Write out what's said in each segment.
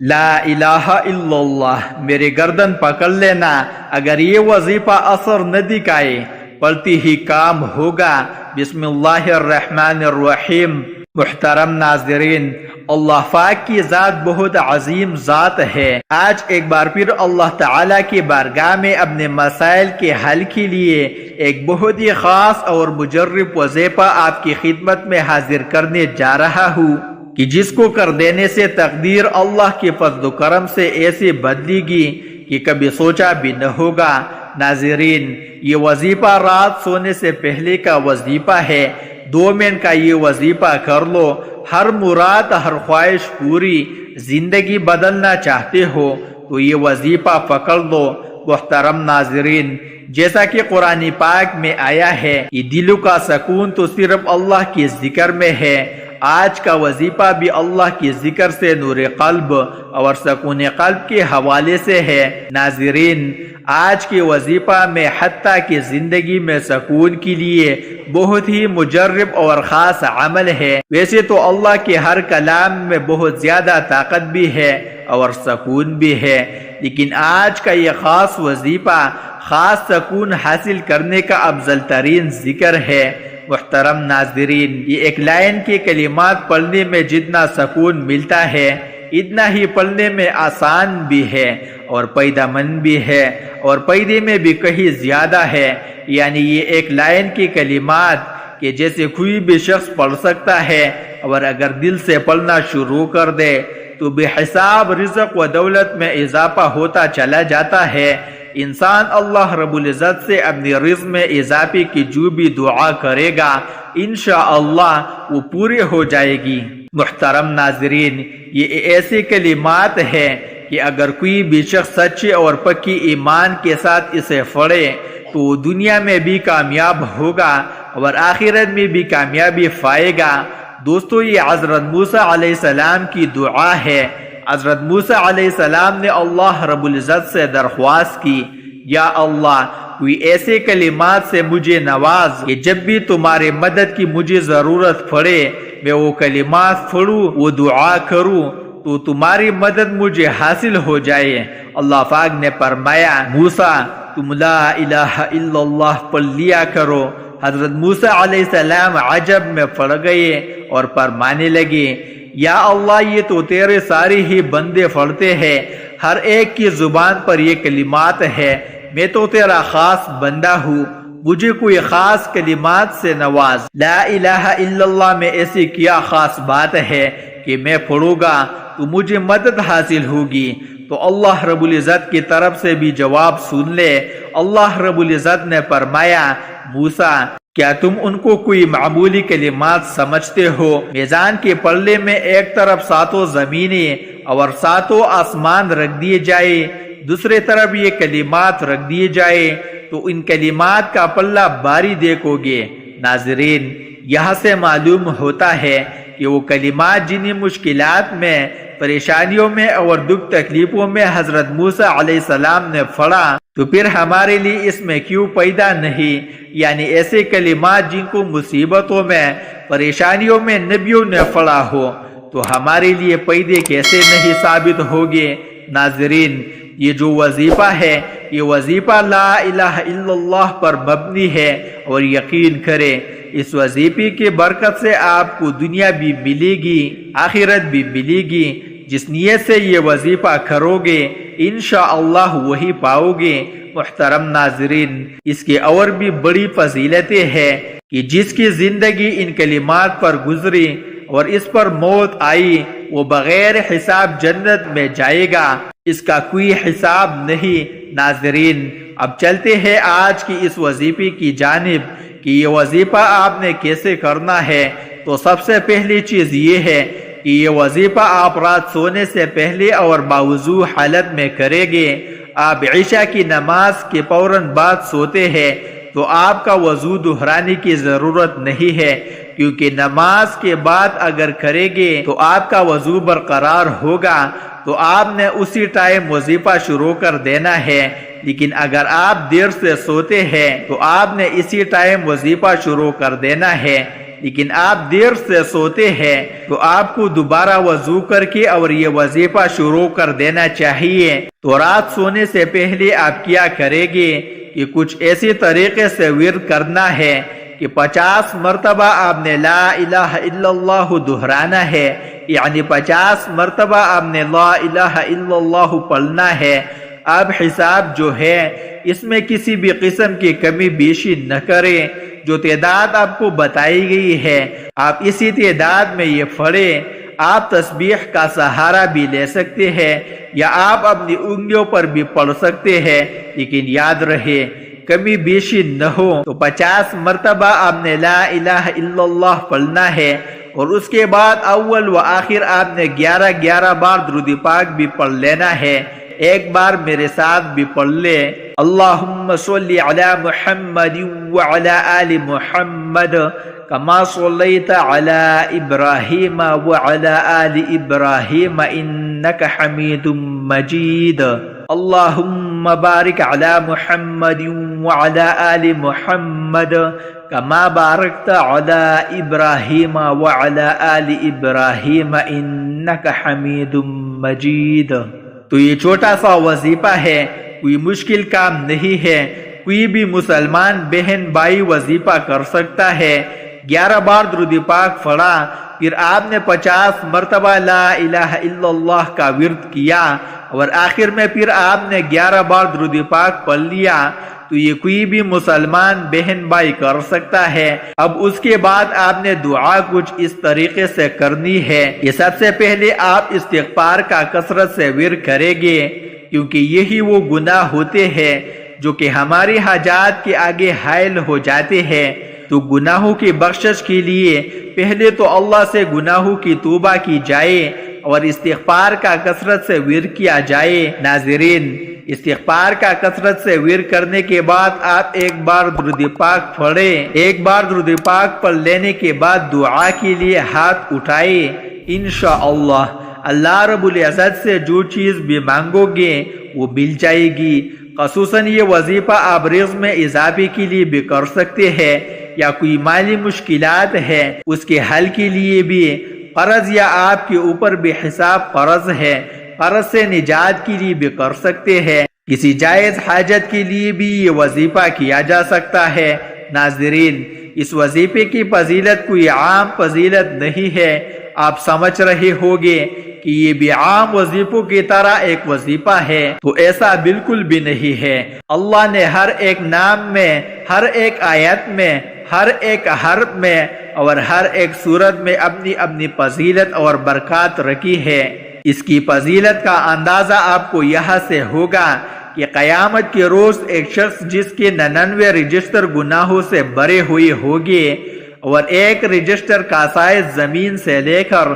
لا الہ الا اللہ، میرے گردن پکڑ لینا، اگر یہ وظیفہ اثر نہ دکھائے پڑھتی ہی کام ہوگا۔ بسم اللہ الرحمن الرحیم۔ محترم ناظرین، اللہ پاک کی ذات بہت عظیم ذات ہے۔ آج ایک بار پھر اللہ تعالیٰ کی بارگاہ میں اپنے مسائل کے حل کے لیے ایک بہت ہی خاص اور مجرب وظیفہ آپ کی خدمت میں حاضر کرنے جا رہا ہوں کہ جس کو کر دینے سے تقدیر اللہ کے فضل و کرم سے ایسے بدلے گی کہ کبھی سوچا بھی نہ ہوگا۔ ناظرین، یہ وظیفہ رات سونے سے پہلے کا وظیفہ ہے۔ 2 منٹ کا یہ وظیفہ کر لو، ہر مراد ہر خواہش پوری۔ زندگی بدلنا چاہتے ہو تو یہ وظیفہ پکڑ لو۔ محترم ناظرین، جیسا کہ قرآن پاک میں آیا ہے کہ دلوں کا سکون تو صرف اللہ کے ذکر میں ہے۔ آج کا وظیفہ بھی اللہ کے ذکر سے نور قلب اور سکون قلب کے حوالے سے ہے۔ ناظرین، آج کے وظیفہ میں حتیٰ کہ زندگی میں سکون کے لیے بہت ہی مجرب اور خاص عمل ہے۔ ویسے تو اللہ کے ہر کلام میں بہت زیادہ طاقت بھی ہے اور سکون بھی ہے، لیکن آج کا یہ خاص وظیفہ خاص سکون حاصل کرنے کا افضل ترین ذکر ہے۔ محترم ناظرین، یہ ایک لائن کے کلمات پڑھنے میں جتنا سکون ملتا ہے اتنا ہی پڑھنے میں آسان بھی ہے اور فائدہ مند بھی ہے اور فائدے میں بھی کہیں زیادہ ہے۔ یعنی یہ ایک لائن کے کلمات کہ جیسے کوئی بھی شخص پڑھ سکتا ہے، اور اگر دل سے پڑھنا شروع کر دے تو بے حساب رزق و دولت میں اضافہ ہوتا چلا جاتا ہے۔ انسان اللہ رب العزت سے اپنی رزق میں اضافے کی جو بھی دعا کرے گا انشاءاللہ وہ پوری ہو جائے گی۔ محترم ناظرین، یہ ایسے کلمات ہیں کہ اگر کوئی بھی شخص سچے اور پکی ایمان کے ساتھ اسے پڑھے تو وہ دنیا میں بھی کامیاب ہوگا اور آخرت میں بھی کامیابی پائے گا۔ دوستو، یہ حضرت موسیٰ علیہ السلام کی دعا ہے۔ حضرت موسیٰ علیہ السلام نے اللہ رب العزت سے درخواست کی، یا اللہ، کوئی ایسے کلمات سے مجھے نواز کہ جب بھی تمہارے مدد کی مجھے ضرورت پڑے میں وہ کلمات پڑھوں، وہ دعا کروں تو تمہاری مدد مجھے حاصل ہو جائے۔ اللہ پاک نے فرمایا، موسیٰ تم لا الہ الا اللہ پڑھ لیا کرو۔ حضرت موسیٰ علیہ السلام عجب میں پڑ گئے اور فرمانے لگے، یا اللہ، یہ تو تیرے سارے ہی بندے پڑھتے ہیں، ہر ایک کی زبان پر یہ کلمات ہے، میں تو تیرا خاص بندہ ہوں، مجھے کوئی خاص کلمات سے نواز۔ لا الہ الا اللہ میں ایسی کیا خاص بات ہے کہ میں پڑھوں گا تو مجھے مدد حاصل ہوگی؟ تو اللہ رب العزت کی طرف سے بھی جواب سن لے۔ اللہ رب العزت نے فرمایا، موسیٰ، کیا تم ان کو کوئی معمولی کلمات سمجھتے ہو؟ میزان کے پلے میں ایک طرف 7 زمینیں اور 7 آسمان رکھ دیے جائے، دوسرے طرف یہ کلمات رکھ دیے جائے تو ان کلمات کا پلہ بھاری دیکھو گے۔ ناظرین، یہاں سے معلوم ہوتا ہے کہ وہ کلمات جنہیں مشکلات میں، پریشانیوں میں اور دکھ تکلیفوں میں حضرت موسیٰ علیہ السلام نے پڑھا تو پھر ہمارے لیے اس میں کیوں پیدا نہیں؟ یعنی ایسے کلمات جن کو مصیبتوں میں، پریشانیوں میں نبیوں نے پڑھا ہو تو ہمارے لیے پیدے کیسے نہیں ثابت ہوگے؟ ناظرین، یہ جو وظیفہ ہے یہ وظیفہ لا الہ الا اللہ پر مبنی ہے، اور یقین کریں اس وظیفے کے برکت سے آپ کو دنیا بھی ملے گی، آخرت بھی ملے گی۔ جس نیت سے یہ وظیفہ کرو گے انشاءاللہ وہی پاؤ گے۔ محترم ناظرین، اس کے اور بھی بڑی فضیلتیں ہیں کہ جس کی زندگی ان کلمات پر گزری اور اس پر موت آئی وہ بغیر حساب جنت میں جائے گا، اس کا کوئی حساب نہیں۔ ناظرین، اب چلتے ہیں آج کی اس وظیفے کی جانب کہ یہ وظیفہ آپ نے کیسے کرنا ہے۔ تو سب سے پہلی چیز یہ ہے کہ یہ وظیفہ آپ رات سونے سے پہلے اور باوضو حالت میں کریں گے۔ آپ عشاء کی نماز کے فوراً بعد سوتے ہیں تو آپ کا وضو دہرانے کی ضرورت نہیں ہے، کیونکہ نماز کے بعد اگر کریں گے تو آپ کا وضو برقرار ہوگا تو آپ نے اسی ٹائم وظیفہ شروع کر دینا ہے۔ لیکن اگر آپ دیر سے سوتے ہیں تو آپ نے اسی ٹائم وظیفہ شروع کر دینا ہے۔ لیکن آپ دیر سے سوتے ہیں تو آپ کو دوبارہ وضو کر کے اور یہ وظیفہ شروع کر دینا چاہیے۔ تو رات سونے سے پہلے آپ کیا کریں گے کہ کچھ ایسی طریقے سے ورد کرنا ہے کہ 50 مرتبہ آپ نے لا الہ الا اللہ دہرانا ہے، یعنی 50 مرتبہ آپ نے لا الہ الا اللہ پڑھنا ہے۔ اب حساب جو ہے اس میں کسی بھی قسم کی کمی بیشی نہ کریں، جو تعداد آپ کو بتائی گئی ہے آپ اسی تعداد میں یہ پڑھیں۔ آپ تسبیح کا سہارا بھی لے سکتے ہیں یا آپ اپنی انگلیوں پر بھی پڑھ سکتے ہیں، لیکن یاد رہے کمی بیشی نہ ہو۔ تو 50 مرتبہ آپ نے لا الہ الا اللہ پڑھنا ہے، اور اس کے بعد اول و آخر آپ نے 11 بار درود پاک بھی پڑھ لینا ہے۔ ایک بار میرے ساتھ بھی پڑھ لے، اللہم صلی علی محمد وعلی آل محمد کما صلیت علی ابراہیم وعلی آل ابراہیم انک حمید مجید، اللہم بارک علی محمد وعلی آل محمد کما بارکت علی ابراہیم وعلی آل ابراہیم انک حمید مجید۔ تو یہ چھوٹا سا وظیفہ ہے، کوئی مشکل کام نہیں ہے، کوئی بھی مسلمان بہن بھائی وظیفہ کر سکتا ہے۔ 11 بار درود پاک پڑھا، پھر آپ نے 50 مرتبہ لا الہ الا اللہ کا ورد کیا، اور آخر میں پھر آپ نے 11 بار درود پاک پڑھ لیا۔ تو یہ کوئی بھی مسلمان بہن بھائی کر سکتا ہے۔ اب اس کے بعد آپ نے دعا کچھ اس طریقے سے کرنی ہے کہ سب سے پہلے آپ استغفار کا کثرت سے ورد کریں گے، کیونکہ یہی وہ گناہ ہوتے ہیں جو کہ ہماری حاجات کے آگے حائل ہو جاتے ہیں۔ تو گناہوں کی بخشش کے لیے پہلے تو اللہ سے گناہوں کی توبہ کی جائے اور استغفار کا کثرت سے ورد کیا جائے۔ ناظرین، استغفار کا کثرت سے ورد کرنے کے بعد آپ ایک بار درود پاک پڑھیں۔ ایک بار درود پاک پڑھ لینے کے بعد دعا کے لیے ہاتھ اٹھائے۔ انشاءاللہ اللہ رب العزت سے جو چیز بھی مانگو گے وہ مل جائے گی۔ خصوصاً یہ وظیفہ آپ رزق میں اضافے کے لیے بھی کر سکتے ہیں، یا کوئی مالی مشکلات ہے اس کے حل کے لیے بھی، قرض یا آپ کے اوپر بھی حساب قرض ہے، قرض سے نجات کے لیے بھی کر سکتے ہیں، کسی جائز حاجت کے لیے بھی یہ وظیفہ کیا جا سکتا ہے۔ ناظرین، اس وظیفے کی فضیلت کوئی عام فضیلت نہیں ہے، آپ سمجھ رہے ہوگے کہ یہ بھی عام وظیفوں کی طرح ایک وظیفہ ہے، تو ایسا بالکل بھی نہیں ہے۔ اللہ نے ہر ایک نام میں، ہر ایک آیت میں، ہر ایک حرف میں اور ہر ایک صورت میں اپنی اپنی فضیلت اور برکات رکھی ہے۔ اس کی فضیلت کا اندازہ آپ کو یہاں سے ہوگا کہ قیامت کے روز ایک شخص جس کے 99 رجسٹر گناہوں سے بھرے ہوئے ہوگے، اور ایک رجسٹر کا سائز زمین سے لے کر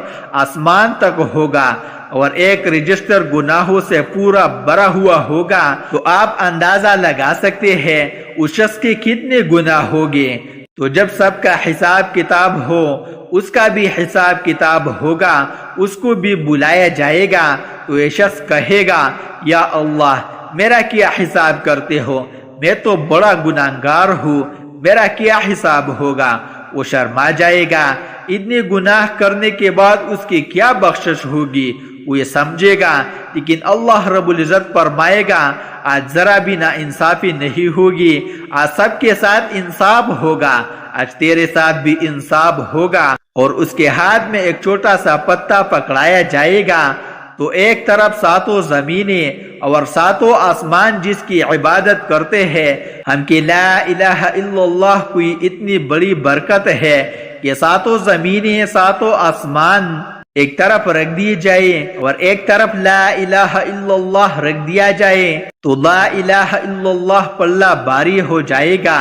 آسمان تک ہوگا، اور ایک رجسٹر گناہوں سے پورا بھرا ہوا ہوگا، تو آپ اندازہ لگا سکتے ہیں اس شخص کے کتنے گناہ ہوگے۔ تو جب سب کا حساب کتاب ہو، اس کا بھی حساب کتاب ہوگا، اس کو بھی بلایا جائے گا، تو یہ شخص کہے گا یا اللہ میرا کیا حساب کرتے ہو، میں تو بڑا گناہگار ہوں، میرا کیا حساب ہوگا۔ وہ شرما جائے گا، اتنے گناہ کرنے کے بعد اس کی کیا بخشش ہوگی، وہ یہ سمجھے گا۔ لیکن اللہ رب العزت فرمائے گا آج ذرا بھی نا انصافی نہیں ہوگی، آج سب کے ساتھ انصاف ہوگا، آج تیرے ساتھ بھی انصاف ہوگا۔ اور اس کے ہاتھ میں ایک چھوٹا سا پتا پکڑایا جائے گا، تو ایک طرف 7 زمینیں اور 7 آسمان جس کی عبادت کرتے ہیں ہم کہ لا الہ الا اللہ کوئی اتنی بڑی برکت ہے کہ 7 زمینیں 7 آسمان ایک طرف رکھ دی جائے اور ایک طرف لا الہ الا اللہ رکھ دیا جائے، تو لا الہ الا اللہ پلہ باری ہو جائے گا۔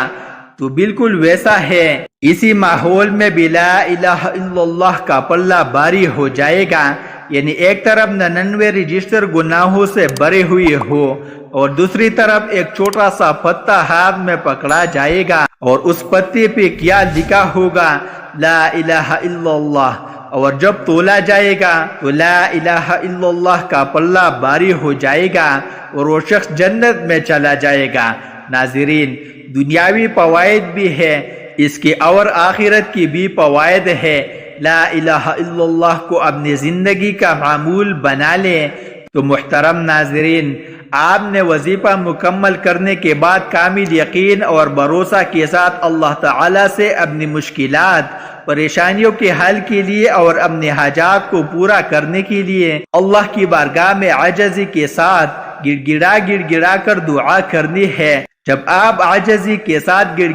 تو بالکل ویسا ہے، اسی ماحول میں بھی لا الہ الا اللہ کا پلہ باری ہو جائے گا، یعنی ایک طرف 99 رجسٹر گناہوں سے بھرے ہوئے ہو اور دوسری طرف ایک چھوٹا سا پتا ہاتھ میں پکڑا جائے گا، اور اس پتے پہ کیا لکھا ہوگا، لا الہ الا اللہ، اور جب تولا جائے گا تو لا الہ الا اللہ کا پلہ باری ہو جائے گا اور وہ شخص جنت میں چلا جائے گا۔ ناظرین، دنیاوی فوائد بھی ہے اس کی اور آخرت کی بھی فوائد ہے۔ لا الہ الا اللہ کو اپنی زندگی کا معمول بنا لیں۔ تو محترم ناظرین، آپ نے وظیفہ مکمل کرنے کے بعد کامل یقین اور بھروسہ کے ساتھ اللہ تعالیٰ سے اپنی مشکلات، پریشانیوں کے حل کے لیے اور اپنے حاجات کو پورا کرنے کے لیے اللہ کی بارگاہ میں عاجزی کے ساتھ گڑ گڑا کر دعا کرنی ہے۔ جب آپ عاجزی کے ساتھ گڑ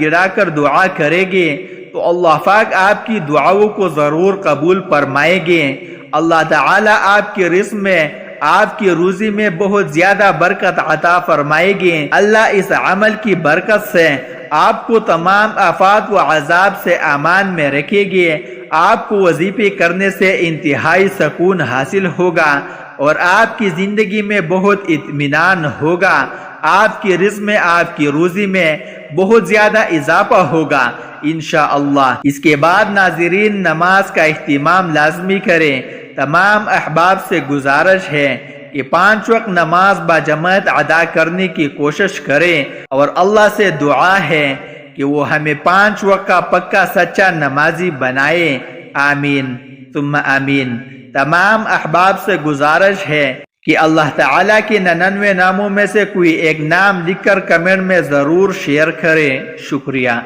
گڑا کر دعا کریں گے تو اللہ پاک آپ کی دعاؤں کو ضرور قبول فرمائیں گے۔ اللہ تعالیٰ آپ کے رزق میں، آپ کی روزی میں بہت زیادہ برکت عطا فرمائے گے۔ اللہ اس عمل کی برکت سے آپ کو تمام آفات و عذاب سے امان میں رکھے گے۔ آپ کو وظیفے کرنے سے انتہائی سکون حاصل ہوگا اور آپ کی زندگی میں بہت اطمینان ہوگا۔ آپ کے رزق میں، آپ کی روزی میں بہت زیادہ اضافہ ہوگا انشاءاللہ۔ اس کے بعد ناظرین، نماز کا اہتمام لازمی کریں۔ تمام احباب سے گزارش ہے کہ 5 وقت نماز باجماعت ادا کرنے کی کوشش کریں اور اللہ سے دعا ہے کہ وہ ہمیں 5 وقت کا پکا سچا نمازی بنائے۔ آمین ثم آمین۔ تمام احباب سے گزارش ہے کہ اللہ تعالیٰ کے 99 ناموں میں سے کوئی ایک نام لکھ کر کمنٹ میں ضرور شیئر کریں۔ شکریہ۔